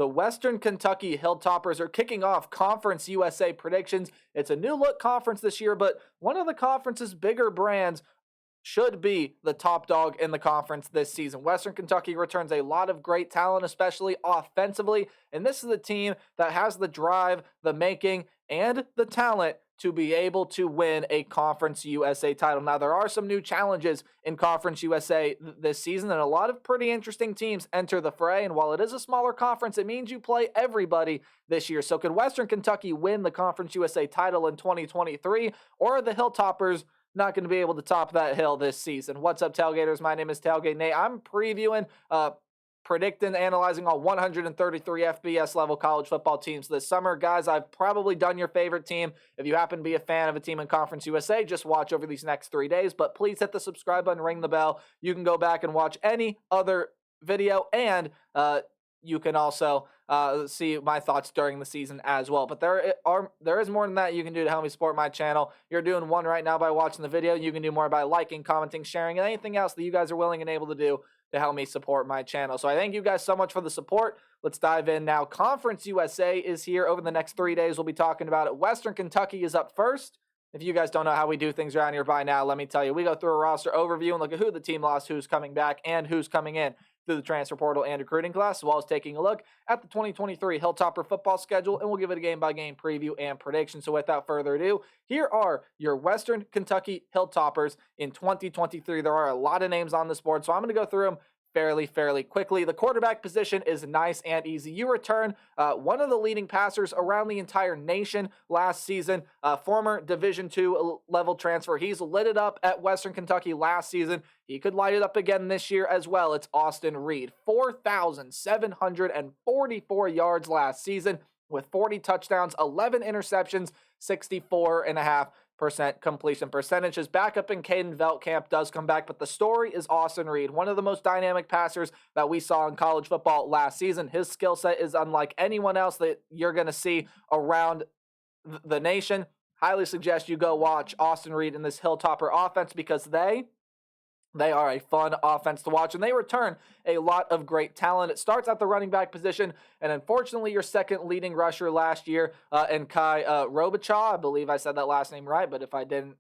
The Western Kentucky Hilltoppers are kicking off Conference USA predictions. It's a new look conference this year, but one of the conference's bigger brands should be the top dog in the conference this season. Western Kentucky returns a lot of great talent, especially offensively, and this is the team that has the drive, the making, and the talent to be able to win a Conference USA title. Now, there are some new challenges in Conference USA this season, and a lot of pretty interesting teams enter the fray, and while it is a smaller conference, it means you play everybody this year. So could Western Kentucky win the Conference USA title in 2023, or are the Hilltoppers not going to be able to top that hill this season? What's up, Tailgaters? My name is Tailgate Nate. I'm previewing, predicting, analyzing all 133 FBS level college football teams this summer. Guys, I've probably done your favorite team. If you happen to be a fan of a team in Conference USA, just watch over these next 3 days. But please hit the subscribe button, ring the bell. You can go back and watch any other video, and you can also see my thoughts during the season as well. But there is more than that you can do to help me support my channel. You're doing one right now by watching the video. You can do more by liking, commenting, sharing, and anything else that you guys are willing and able to do to help me support my channel. So I thank you guys so much for the support. Let's dive in now. Conference USA is here. Over the next 3 days, we'll be talking about it. Western Kentucky is up first. If you guys don't know how we do things around here by now, let me tell you. We go through a roster overview and look at who the team lost, who's coming back, and who's coming in through the transfer portal and recruiting class, as well as taking a look at the 2023 Hilltopper football schedule, and we'll give it a game-by-game preview and prediction. So without further ado, here are your Western Kentucky Hilltoppers in 2023. There are a lot of names on this board, so I'm going to go through them fairly quickly. The quarterback position is nice and easy. You return one of the leading passers around the entire nation last season, former Division II level transfer. He's lit it up at Western Kentucky last season. He could light it up again this year as well. It's Austin Reed. 4,744 yards last season with 40 touchdowns, 11 interceptions, 64.5% completion percentage. His backup in Caden Veltkamp does come back, but the story is Austin Reed, one of the most dynamic passers that we saw in college football last season. His skill set is unlike anyone else that you're going to see around the nation. Highly suggest you go watch Austin Reed in this Hilltopper offense because they are a fun offense to watch, and they return a lot of great talent. It starts at the running back position, and unfortunately, your second leading rusher last year, and Kai Robichaw, I believe I said that last name right, but if I didn't,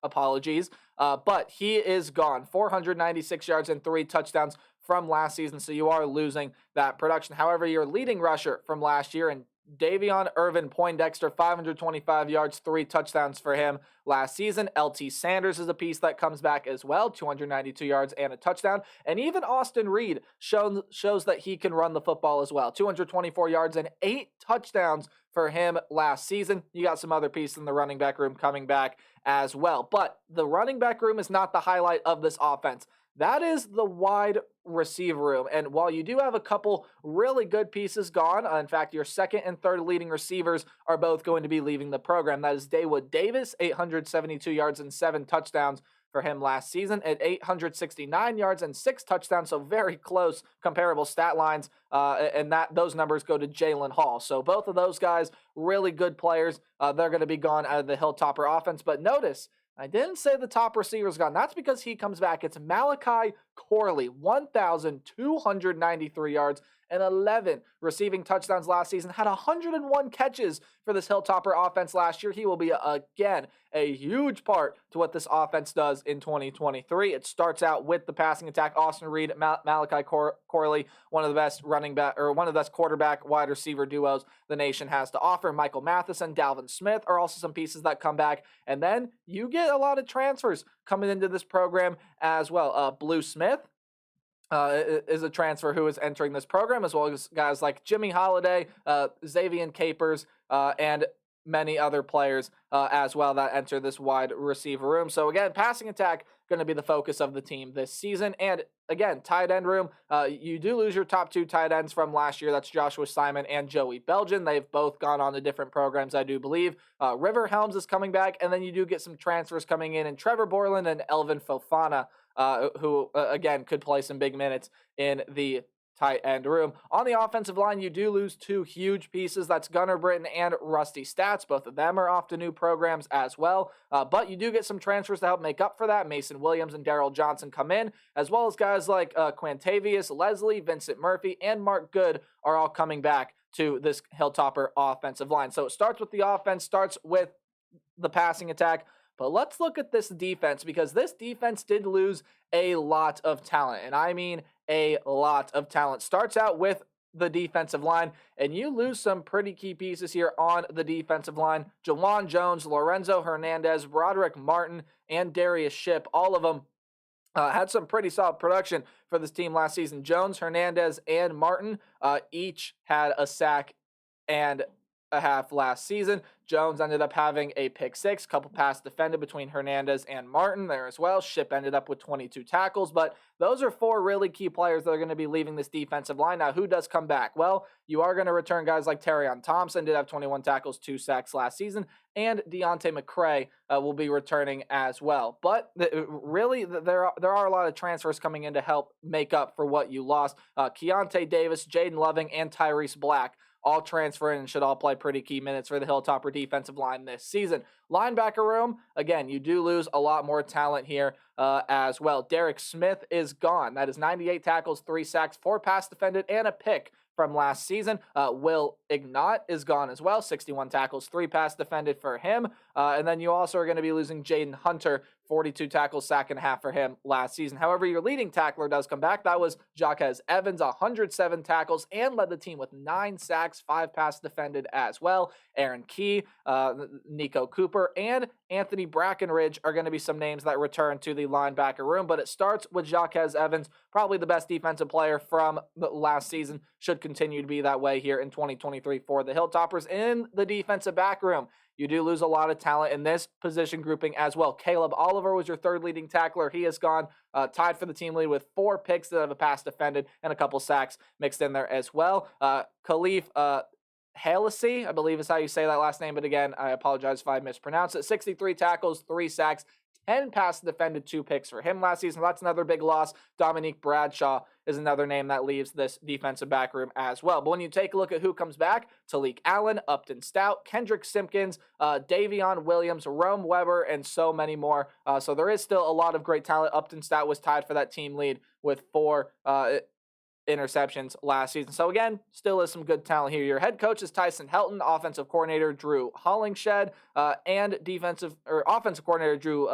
apologies. But he is gone. 496 yards and 3 touchdowns from last season, so you are losing that production. However, your leading rusher from last year, and Davion Irvin Poindexter, 525 yards, 3 touchdowns for him last season. LT Sanders is a piece that comes back as well, 292 yards and a touchdown. And even Austin Reed shows that he can run the football as well. 224 yards and 8 touchdowns for him last season. You got some other pieces in the running back room coming back as well. But the running back room is not the highlight of this offense. That is the wide receiver room. And while you do have a couple really good pieces gone, in fact, your second and third leading receivers are both going to be leaving the program. That is Dawood Davis, 872 yards and 7 touchdowns for him last season at 869 yards and 6 touchdowns, so very close comparable stat lines, and those numbers go to Jalen Hall. So both of those guys, really good players. They're going to be gone out of the Hilltopper offense. But notice, I didn't say the top receiver's gone. That's because he comes back. It's Malachi Corley, 1,293 yards and 11 receiving touchdowns last season. Had 101 catches for this Hilltopper offense last year. He will be, again, a huge part to what this offense does in 2023. It starts out with the passing attack. Austin Reed, Malachi Corley, one of the best quarterback wide receiver duos the nation has to offer. Michael Matheson, Dalvin Smith are also some pieces that come back. And then you get a lot of transfers coming into this program as well. Blue Smith is a transfer who is entering this program, as well as guys like Jimmy Holiday, Xavier Capers, and many other players as well that enter this wide receiver room. So again, passing attack going to be the focus of the team this season. And again, tight end room, you do lose your top 2 tight ends from last year. That's Joshua Simon and Joey Belgian. They've both gone on to different programs, I do believe. River Helms is coming back, and then you do get some transfers coming in Trevor Borland and Elvin Fofana, who, again, could play some big minutes in the tight end room. On the offensive line, you do lose two huge pieces. That's Gunnar Britton and Rusty Stats. Both of them are off to new programs as well. But you do get some transfers to help make up for that. Mason Williams and Daryl Johnson come in, as well as guys like Quantavius, Leslie, Vincent Murphy, and Mark Good are all coming back to this Hilltopper offensive line. So it starts with the offense, starts with the passing attack. But let's look at this defense, because this defense did lose a lot of talent. And I mean a lot of talent. Starts out with the defensive line, and you lose some pretty key pieces here on the defensive line. Jawan Jones, Lorenzo Hernandez, Broderick Martin, and Darius Shipp, all of them had some pretty solid production for this team last season. Jones, Hernandez, and Martin each had a sack and a half last season. Jones ended up having a pick six, couple pass defended between Hernandez and Martin there as well. Shipp ended up with 22 tackles, but those are four really key players that are going to be leaving this defensive line. Now, who does come back? Well, you are going to return guys like Terrion Thompson, did have 21 tackles, 2 sacks last season, and Deontay McCray will be returning as well. But really, there are a lot of transfers coming in to help make up for what you lost. Keontae Davis, Jaden Loving, and Tyrese Black all transfer in and should all play pretty key minutes for the Hilltopper defensive line this season. Linebacker room, again, you do lose a lot more talent here as well. Derek Smith is gone. That is 98 tackles, 3 sacks, 4 pass defended, and a pick from last season. Will Ignat is gone as well. 61 tackles, 3 pass defended for him. And then you also are going to be losing Jaden Hunter, 42 tackles, sack and a half for him last season. However, your leading tackler does come back. That was Jaquez Evans, 107 tackles, and led the team with 9 sacks, 5 pass defended as well. Aaron Key, Nico Cooper, and Anthony Brackenridge are going to be some names that return to the linebacker room. But it starts with Jaquez Evans, probably the best defensive player from the last season. Should continue to be that way here in 2023 for the Hilltoppers. In the defensive back room, you do lose a lot of talent in this position grouping as well. Caleb Oliver was your third leading tackler. He is gone, tied for the team lead with 4 picks that have a pass defended and a couple sacks mixed in there as well. Khalif Halassi, I believe is how you say that last name, but again, I apologize if I mispronounced it. 63 tackles, 3 sacks, 10 pass defended, 2 picks for him last season. That's another big loss. Dominique Bradshaw is another name that leaves this defensive back room as well. But when you take a look at who comes back, Talik Allen, Upton Stout, Kendrick Simpkins, Davion Williams, Rome Weber, and so many more. So there is still a lot of great talent. Upton Stout was tied for that team lead with 4 interceptions last season. So again, still is some good talent here. Your head coach is Tyson Helton, offensive coordinator Drew Hollingshed, and offensive coordinator Drew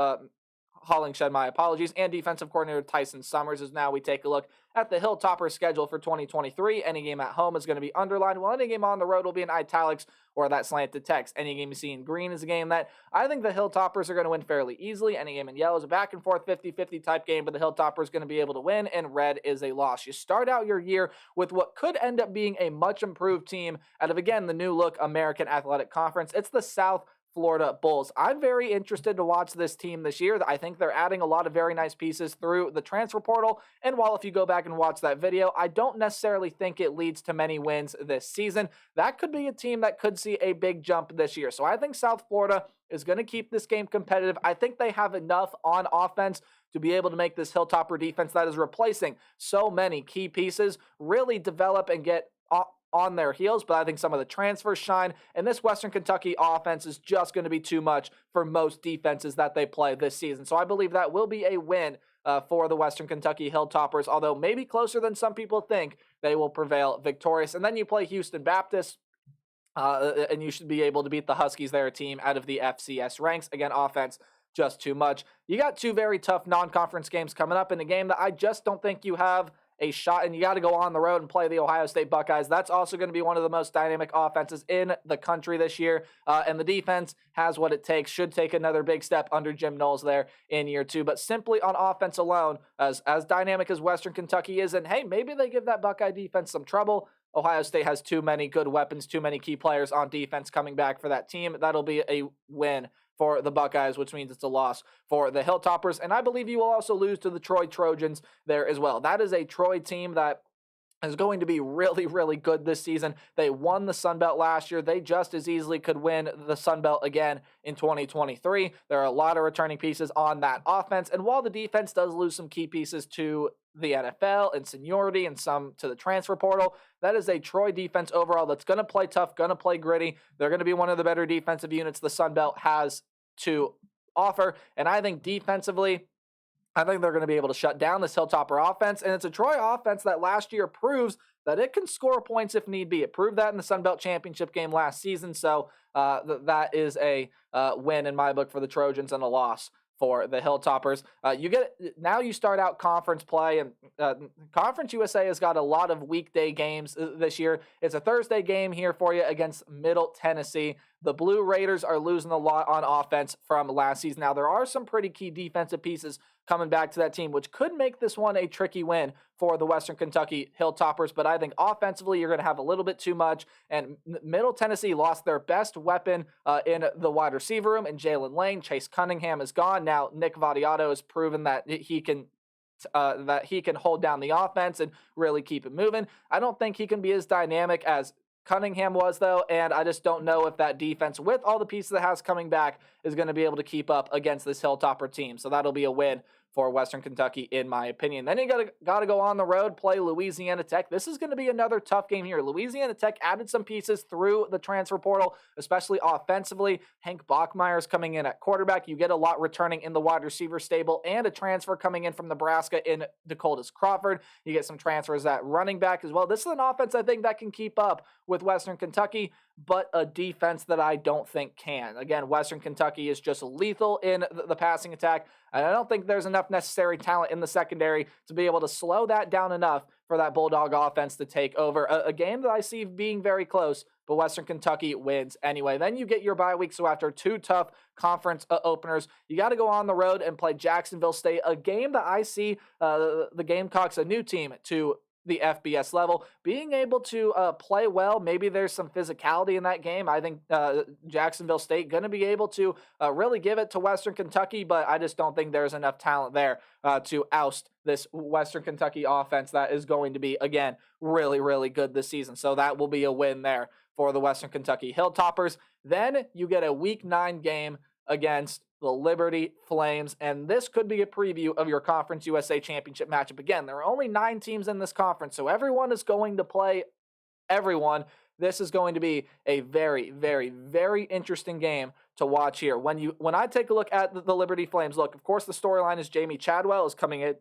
Hollingshed, my apologies, and defensive coordinator Tyson Summers. As now we take a look at the Hilltopper schedule for 2023. Any game at home is going to be underlined, while any game on the road will be in italics or that slanted text. Any game you see in green is a game that I think the Hilltoppers are going to win fairly easily. Any game in yellow is a back and forth 50-50 type game, but the Hilltopper is going to be able to win, and red is a loss. You start out your year with what could end up being a much improved team out of, again, the new look American Athletic Conference. It's the South Florida Bulls. I'm very interested to watch this team this year. I think they're adding a lot of very nice pieces through the transfer portal. And while if you go back and watch that video, I don't necessarily think it leads to many wins this season. That could be a team that could see a big jump this year. So I think South Florida is going to keep this game competitive. I think they have enough on offense to be able to make this Hilltopper defense that is replacing so many key pieces really develop and get on their heels. But I think some of the transfers shine, and this Western Kentucky offense is just going to be too much for most defenses that they play this season. So I believe that will be a win for the Western Kentucky Hilltoppers, although maybe closer than some people think. They will prevail victorious. And then you play Houston Baptist, and you should be able to beat the Huskies, their team out of the FCS ranks. Again, offense just too much. You got 2 very tough non-conference games coming up in a game that I just don't think you have a shot, and you got to go on the road and play the Ohio State Buckeyes. That's also going to be one of the most dynamic offenses in the country this year, and the defense has what it takes, should take another big step under Jim Knowles there in year 2. But simply on offense alone, as dynamic as Western Kentucky is, and hey, maybe they give that Buckeye defense some trouble, Ohio State has too many good weapons, too many key players on defense coming back for that team. That'll be a win for the Buckeyes, which means it's a loss for the Hilltoppers. And I believe you will also lose to the Troy Trojans there as well. That is a Troy team that is going to be really, really good this season. They won the Sun Belt last year. They just as easily could win the Sun Belt again in 2023. There are a lot of returning pieces on that offense. And while the defense does lose some key pieces to the NFL and seniority and some to the transfer portal. That is a Troy defense overall that's going to play tough, going to play gritty. They're going to be one of the better defensive units the Sun Belt has to offer. And I think defensively, I think they're going to be able to shut down this Hilltopper offense. And it's a Troy offense that last year proves that it can score points if need be. It proved that in the Sun Belt Championship game last season. So that is a win in my book for the Trojans and a loss for the Hilltoppers. Now you start out conference play, and Conference USA has got a lot of weekday games this year. It's a Thursday game here for you against Middle Tennessee. The Blue Raiders are losing a lot on offense from last season. Now, there are some pretty key defensive pieces coming back to that team, which could make this one a tricky win for the Western Kentucky Hilltoppers. But I think offensively, you're going to have a little bit too much. And Middle Tennessee lost their best weapon in the wide receiver room, and Jalen Lane. Chase Cunningham is gone. Now, Nick Vadiato has proven that he can hold down the offense and really keep it moving. I don't think he can be as dynamic as Cunningham was, though, and I just don't know if that defense, with all the pieces it has coming back, is going to be able to keep up against this Hilltopper team. So that'll be a win for Western Kentucky, in my opinion. Then you got to go on the road, play Louisiana Tech. This is going to be another tough game here. Louisiana Tech added some pieces through the transfer portal, especially offensively. Hank Bachmeier's coming in at quarterback. You get a lot returning in the wide receiver stable, and a transfer coming in from Nebraska in Dakotas Crawford. You get some transfers at running back as well. This is an offense I think that can keep up with Western Kentucky, but a defense that I don't think can. Again, Western Kentucky is just lethal in the passing attack, and I don't think there's enough necessary talent in the secondary to be able to slow that down enough for that Bulldog offense to take over. A game that I see being very close, but Western Kentucky wins anyway. Then you get your bye week, so after two tough conference openers, you got to go on the road and play Jacksonville State, a game that I see the Gamecocks, a new team to the FBS level, being able to play well. Maybe there's some physicality in that game. I think Jacksonville State going to be able to really give it to Western Kentucky, but I just don't think there's enough talent there to oust this Western Kentucky offense that is going to be, again, really, really good this season. So that will be a win there for the Western Kentucky Hilltoppers. Then you get a Week 9 game against the Liberty Flames, and this could be a preview of your Conference USA Championship matchup. Again, there are only 9 teams in this conference, so everyone is going to play everyone. This is going to be a very, very, very interesting game to watch here. When I take a look at the Liberty Flames, look, of course, the storyline is Jamie Chadwell is coming in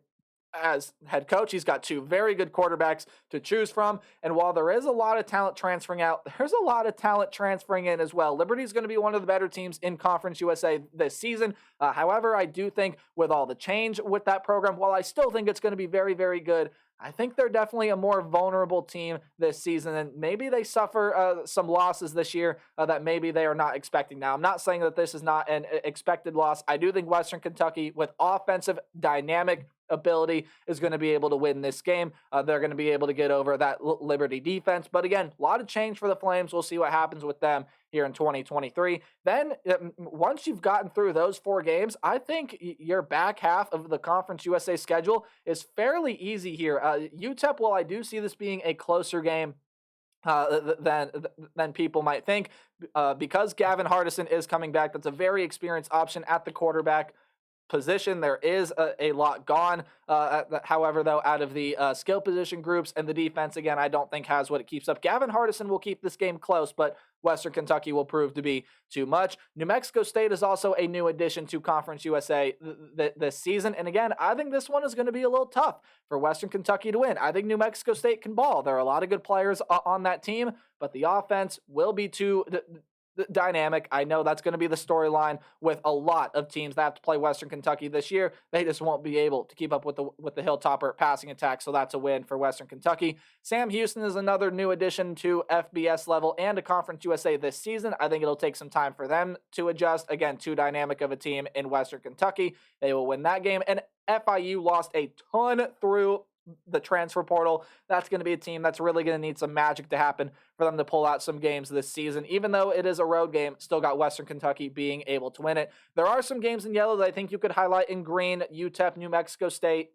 as head coach. He's got 2 very good quarterbacks to choose from. And while there is a lot of talent transferring out, there's a lot of talent transferring in as well. Liberty's going to be one of the better teams in Conference USA this season. However, I do think with all the change with that program, while I still think it's going to be very, very good, I think they're definitely a more vulnerable team this season, and maybe they suffer some losses this year that maybe they are not expecting. Now, I'm not saying that this is not an expected loss. I do think Western Kentucky, with offensive dynamic ability, is going to be able to win this game. They're going to be able to get over that Liberty defense. But again, a lot of change for the Flames. We'll see what happens with them here in 2023. Then once you've gotten through those 4 games, I think your back half of the Conference USA schedule is fairly easy here. UTEP, while I do see this being a closer game than people might think, because Gavin Hardison is coming back, that's a very experienced option at the quarterback position. There is a lot gone. However, though, out of the skill position groups, and the defense, again, I don't think has what it keeps up. Gavin Hardison will keep this game close, but Western Kentucky will prove to be too much. New Mexico State is also a new addition to Conference USA this season. And again, I think this one is going to be a little tough for Western Kentucky to win. I think New Mexico State can ball. There are a lot of good players on that team, but the offense will be too dynamic. I know that's going to be the storyline with a lot of teams that have to play Western Kentucky this year. They just won't be able to keep up with the Hilltopper passing attack, so that's a win for Western Kentucky. Sam Houston is another new addition to FBS level and to Conference USA this season. I think it'll take some time for them to adjust. Again, too dynamic of a team in Western Kentucky. They will win that game. And FIU lost a ton through the transfer portal. That's going to be a team that's really going to need some magic to happen for them to pull out some games this season. Even though it is a road game, still got Western Kentucky being able to win it. There are some games in yellow that I think you could highlight in green: UTEP, New Mexico State,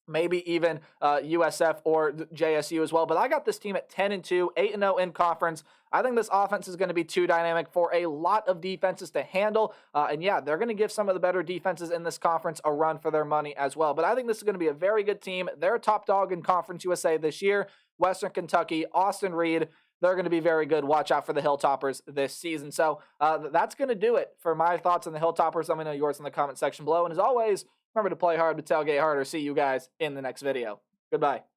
maybe even USF or JSU as well. But I got this team at 10-2, 8-0 in conference. I think this offense is going to be too dynamic for a lot of defenses to handle. And yeah, they're going to give some of the better defenses in this conference a run for their money as well. But I think this is going to be a very good team. They're a top dog in Conference USA this year. Western Kentucky, Austin Reed, they're going to be very good. Watch out for the Hilltoppers this season. So that's going to do it for my thoughts on the Hilltoppers. Let me know yours in the comment section below. And as always, remember to play hard, but tailgate harder. See you guys in the next video. Goodbye.